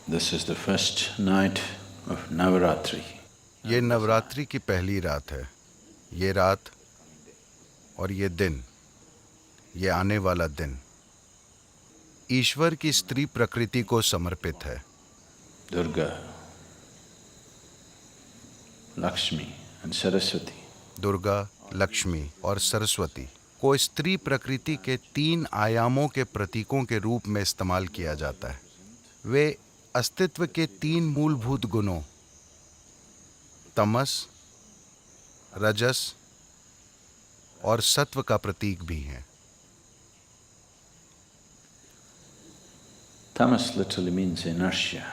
This is the first night of Navaratri. ये नवरात्रि की पहली रात है। ये रात और ये दिन, ये आने वाला दिन ईश्वर की स्त्री प्रकृति को समर्पित है। Durga, Lakshmi and Saraswati. Durga, Lakshmi और सरस्वती को स्त्री प्रकृति के 3 आयामों के प्रतीकों के रूप में इस्तेमाल किया जाता है। वे अस्तित्व के 3 मूलभूत गुणों तमस, रजस और सत्व का प्रतीक भी हैं। Tamas literally means inertia.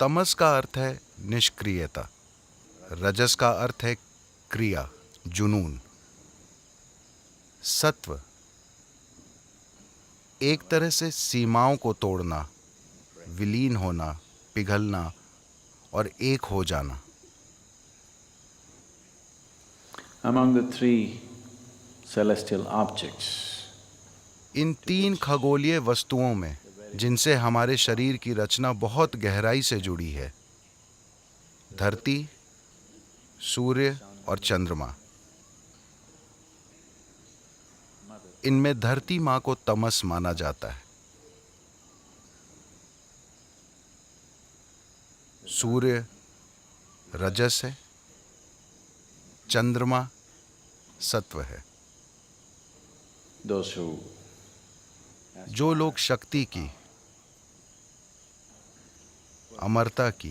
तमस का अर्थ है निष्क्रियता, रजस का अर्थ है क्रिया, जुनून। सत्व एक तरह से सीमाओं को तोड़ना, विलीन होना, पिघलना और एक हो जाना। Among the 3 celestial objects, इन 3 खगोलीय वस्तुओं में जिनसे हमारे शरीर की रचना बहुत गहराई से जुड़ी है, धरती, सूर्य और चंद्रमा, इनमें धरती माँ को तमस माना जाता है। सूर्य रजस है, चंद्रमा सत्व है। those who जो लोग शक्ति की, अमरता की,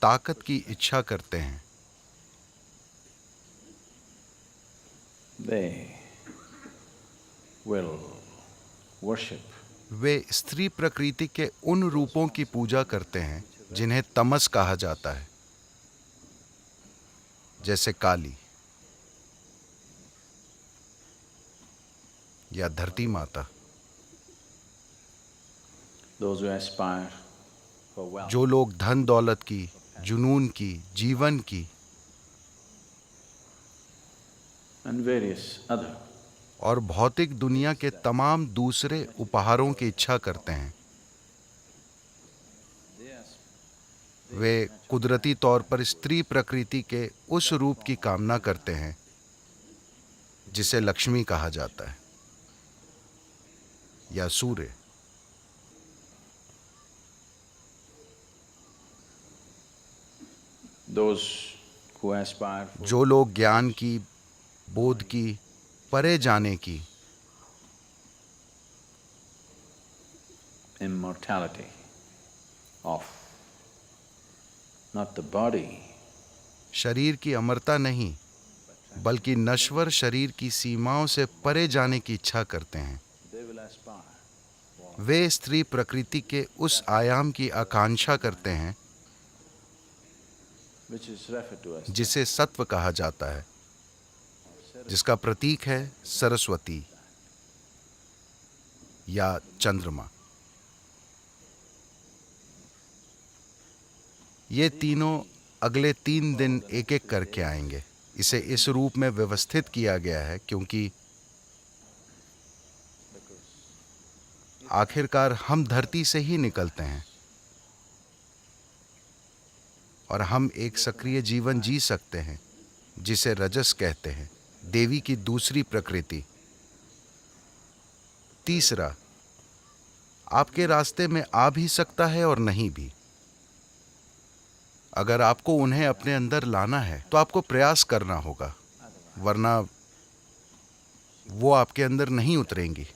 ताकत की इच्छा करते हैं, they will worship वे स्त्री प्रकृति के उन रूपों की पूजा करते हैं जिन्हें तमस कहा जाता है, जैसे काली या धरती माता। those who aspire for wealth, जो लोग धन दौलत की, जुनून की, जीवन की and various other. और भौतिक दुनिया के तमाम दूसरे उपहारों की इच्छा करते हैं। वे कुदरती तौर पर स्त्री प्रकृति के उस रूप की कामना करते हैं जिसे लक्ष्मी कहा जाता है या सूर्य। Those who aspire for जो लोग ज्ञान की, बोध की, परे जाने की, immortality of not the body, शरीर की अमरता नहीं बल्कि नश्वर शरीर की सीमाओं से परे जाने की इच्छा करते हैं, they will aspire for वे स्त्री प्रकृति के उस आयाम की आकांक्षा करते हैं which is referred to as जिसे सत्व कहा जाता है, जिसका प्रतीक है सरस्वती या चंद्रमा। ये तीनों अगले 3 दिन एक एक करके आएंगे। इसे इस रूप में व्यवस्थित किया गया है क्योंकि आखिरकार हम धरती से ही निकलते हैं और हम एक सक्रिय जीवन जी सकते हैं जिसे रजस कहते हैं, देवी की दूसरी प्रकृति। तीसरा, आपके रास्ते में आ भी सकता है और नहीं भी। अगर आपको उन्हें अपने अंदर लाना है तो आपको प्रयास करना होगा, वरना वो आपके अंदर नहीं उतरेंगी।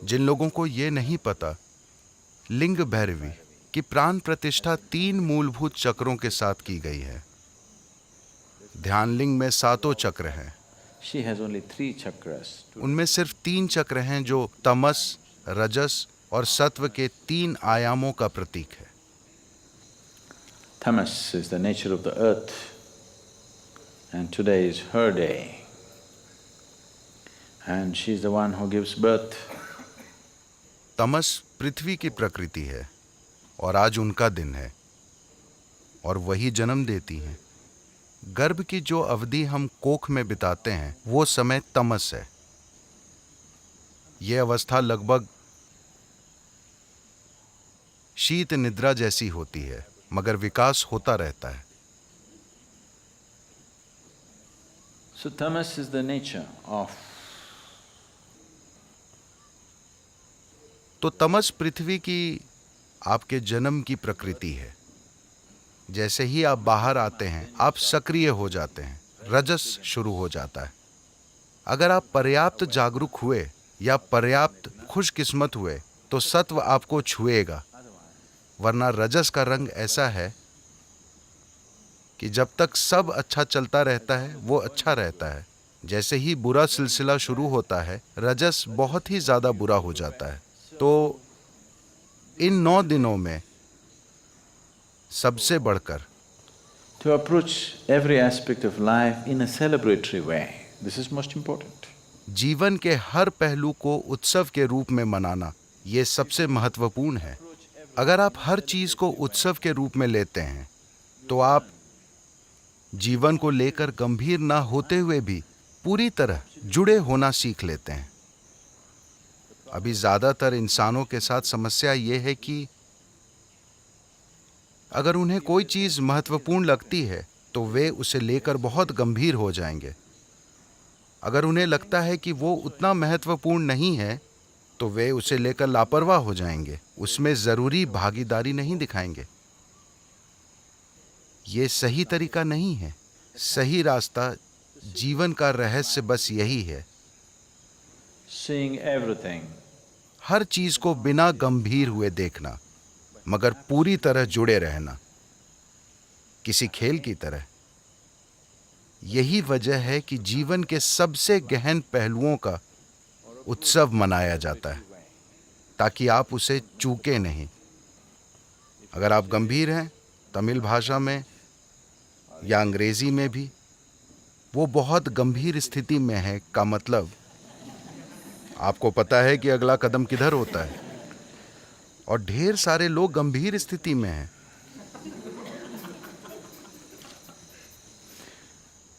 जिन लोगों को ये नहीं पता, लिंग भैरवी की प्राण प्रतिष्ठा 3 मूलभूत चक्रों के साथ की गई है। ध्यान लिंग में 7 चक्र हैं। she has only 3 chakras to उनमें सिर्फ 3 चक्र हैं जो तमस, रजस और सत्व के 3 आयामों का प्रतीक है। Tamas is the nature of the earth and today is her day and she is the one who gives birth. तमस पृथ्वी की प्रकृति है और आज उनका दिन है और वही जन्म देती हैं। गर्भ की जो अवधि हम कोख में बिताते हैं वो समय तमस है ये अवस्था लगभग शीत निद्रा जैसी होती है, मगर विकास होता रहता है। So tamas is the nature of तो तमस पृथ्वी की आपके जन्म की प्रकृति है। जैसे ही आप बाहर आते हैं आप सक्रिय हो जाते हैं, रजस शुरू हो जाता है। अगर आप पर्याप्त जागरूक हुए या पर्याप्त खुशकिस्मत हुए तो सत्व आपको छुएगा, वरना रजस का रंग ऐसा है कि जब तक सब अच्छा चलता रहता है वो अच्छा रहता है। जैसे ही बुरा सिलसिला शुरू होता है रजस बहुत ही ज्यादा बुरा हो जाता है। तो इन 9 दिनों में सबसे बढ़कर to approach every aspect of life in a celebratory way. This is most important. जीवन के हर पहलू को उत्सव के रूप में मनाना ये सबसे महत्वपूर्ण है। अगर आप हर चीज को उत्सव के रूप में लेते हैं तो आप जीवन को लेकर गंभीर ना होते हुए भी पूरी तरह जुड़े होना सीख लेते हैं। अभी ज्यादातर इंसानों के साथ समस्या ये है कि अगर उन्हें कोई चीज महत्वपूर्ण लगती है तो वे उसे लेकर बहुत गंभीर हो जाएंगे। अगर उन्हें लगता है कि वो उतना महत्वपूर्ण नहीं है तो वे उसे लेकर लापरवाह हो जाएंगे, उसमें जरूरी भागीदारी नहीं दिखाएंगे। ये सही तरीका नहीं है। सही रास्ता, जीवन का रहस्य बस यही है, Seeing everything हर चीज को बिना गंभीर हुए देखना, मगर पूरी तरह जुड़े रहना, किसी खेल की तरह। यही वजह है कि जीवन के सबसे गहन पहलुओं का उत्सव मनाया जाता है, ताकि आप उसे चूके नहीं। अगर आप गंभीर हैं, तमिल भाषा में या अंग्रेजी में भी, वो बहुत गंभीर स्थिति में है का मतलब आपको पता है कि अगला कदम किधर होता है। और ढेर सारे लोग गंभीर स्थिति में हैं।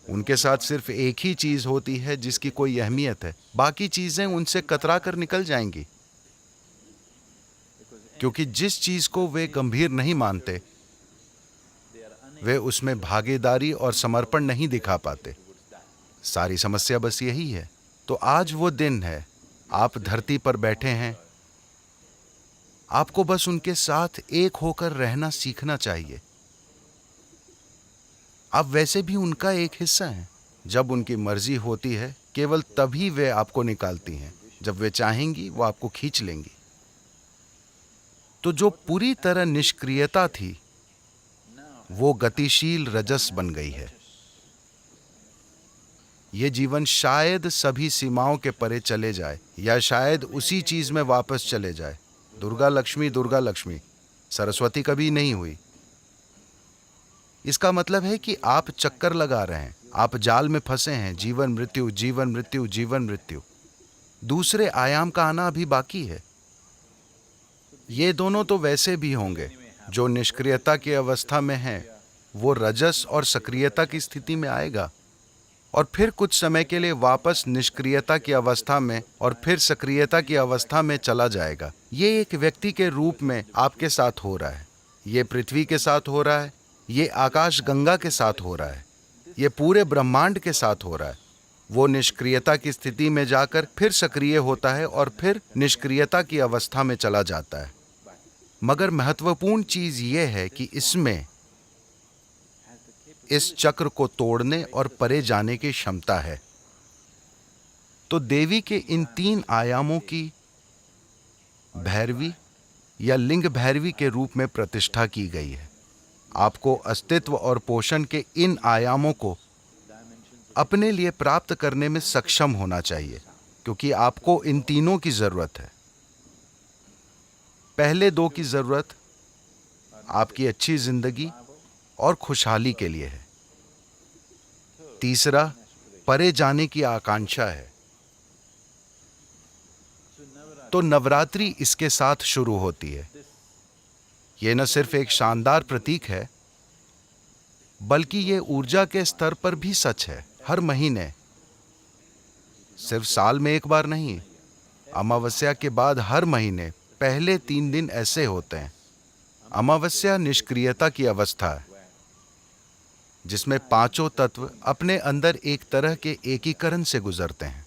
उनके साथ सिर्फ एक ही चीज होती है जिसकी कोई अहमियत है, बाकी चीजें उनसे कतरा कर निकल जाएंगी, क्योंकि जिस चीज को वे गंभीर नहीं मानते वे उसमें भागीदारी और समर्पण नहीं दिखा पाते। सारी समस्या बस यही है। तो आज वो दिन है, आप धरती पर बैठे हैं, आपको बस उनके साथ एक होकर रहना सीखना चाहिए। आप वैसे भी उनका एक हिस्सा हैं। जब उनकी मर्जी होती है केवल तभी वे आपको निकालती हैं, जब वे चाहेंगी वो आपको खींच लेंगी। तो जो पूरी तरह निष्क्रियता थी वो गतिशील रजस बन गई है। ये जीवन शायद सभी सीमाओं के परे चले जाए या शायद उसी चीज में वापस चले जाए। दुर्गा लक्ष्मी, सरस्वती कभी नहीं हुई। इसका मतलब है कि आप चक्कर लगा रहे हैं, आप जाल में फंसे हैं, जीवन मृत्यु जीवन मृत्यु जीवन मृत्यु। दूसरे आयाम का आना अभी बाकी है। ये दोनों तो वैसे भी होंगे। जो निष्क्रियता की अवस्था में है वो रजस और सक्रियता की स्थिति में आएगा और फिर कुछ समय के लिए वापस निष्क्रियता की अवस्था में और फिर सक्रियता की अवस्था में चला जाएगा। ये एक व्यक्ति के रूप में आपके साथ हो रहा है, ये पृथ्वी के साथ हो रहा है, ये आकाश गंगा के साथ हो रहा है, ये पूरे ब्रह्मांड के साथ हो रहा है। वो निष्क्रियता की स्थिति में जाकर फिर सक्रिय होता है और फिर निष्क्रियता की अवस्था में चला जाता है। मगर महत्वपूर्ण चीज ये है कि इसमें इस चक्र को तोड़ने और परे जाने की क्षमता है। तो देवी के इन 3 आयामों की भैरवी या लिंग भैरवी के रूप में प्रतिष्ठा की गई है। आपको अस्तित्व और पोषण के इन आयामों को अपने लिए प्राप्त करने में सक्षम होना चाहिए, क्योंकि आपको इन तीनों की जरूरत है। पहले 2 की जरूरत आपकी अच्छी जिंदगी और खुशहाली के लिए है। तीसरा परे जाने की आकांक्षा है। तो नवरात्रि इसके साथ शुरू होती है। यह न सिर्फ एक शानदार प्रतीक है, बल्कि ये ऊर्जा के स्तर पर भी सच है। हर महीने, सिर्फ साल में एक बार नहीं, अमावस्या के बाद हर महीने पहले 3 दिन ऐसे होते हैं। अमावस्या निष्क्रियता की अवस्था है, जिसमें पांचों तत्व अपने अंदर एक तरह के एकीकरण से गुजरते हैं।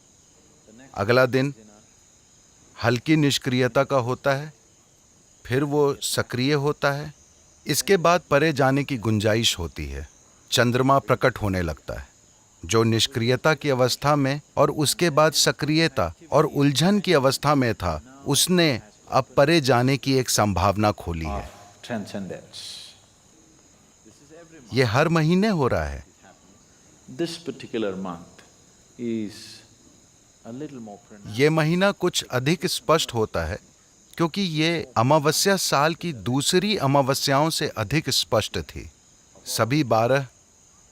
अगला दिन हल्की निष्क्रियता का होता है, फिर वो सक्रिय होता है। इसके बाद परे जाने की गुंजाइश होती है। चंद्रमा प्रकट होने लगता है, जो निष्क्रियता की अवस्था में और उसके बाद सक्रियता और उलझन की अवस्था में था, उसने अब परे जाने की एक संभावना खोली है। Transcendence. ये हर महीने हो रहा है। This particular month is a little more pronounced. ये महीना कुछ अधिक स्पष्ट होता है, क्योंकि ये अमावस्या साल की दूसरी अमावस्याओं से अधिक स्पष्ट थी। सभी 12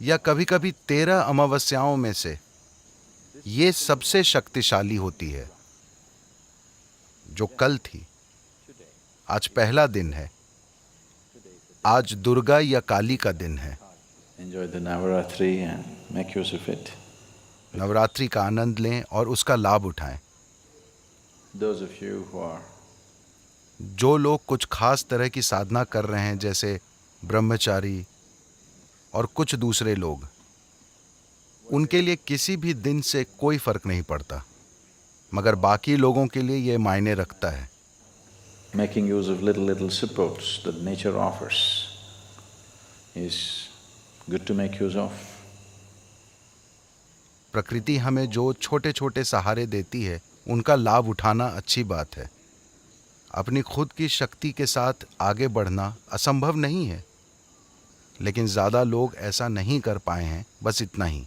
या कभी कभी 13 अमावस्याओं में से ये सबसे शक्तिशाली होती है। जो कल थी, आज पहला दिन है। आज दुर्गा या काली का दिन है। Enjoy the Navaratri and make use of it. Navratri का आनंद लें और उसका लाभ उठाएं। Those of you who are जो लोग कुछ खास तरह की साधना कर रहे हैं, जैसे ब्रह्मचारी और कुछ दूसरे लोग, उनके लिए किसी भी दिन से कोई फर्क नहीं पड़ता, मगर बाकी लोगों के लिए ये मायने रखता है। making use of little supports that nature offers is good to make use of. प्रकृति हमें जो छोटे छोटे सहारे देती है, उनका लाभ उठाना अच्छी बात है। अपनी खुद की शक्ति के साथ आगे बढ़ना असंभव नहीं है, लेकिन ज़्यादा लोग ऐसा नहीं कर पाए हैं, बस इतना ही।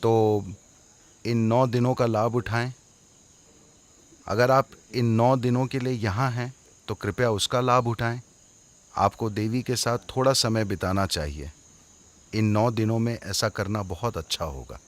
तो इन 9 दिनों का लाभ उठाएं। अगर आप इन 9 दिनों के लिए यहाँ हैं, तो कृपया उसका लाभ उठाएं। आपको देवी के साथ थोड़ा समय बिताना चाहिए। इन 9 दिनों में ऐसा करना बहुत अच्छा होगा।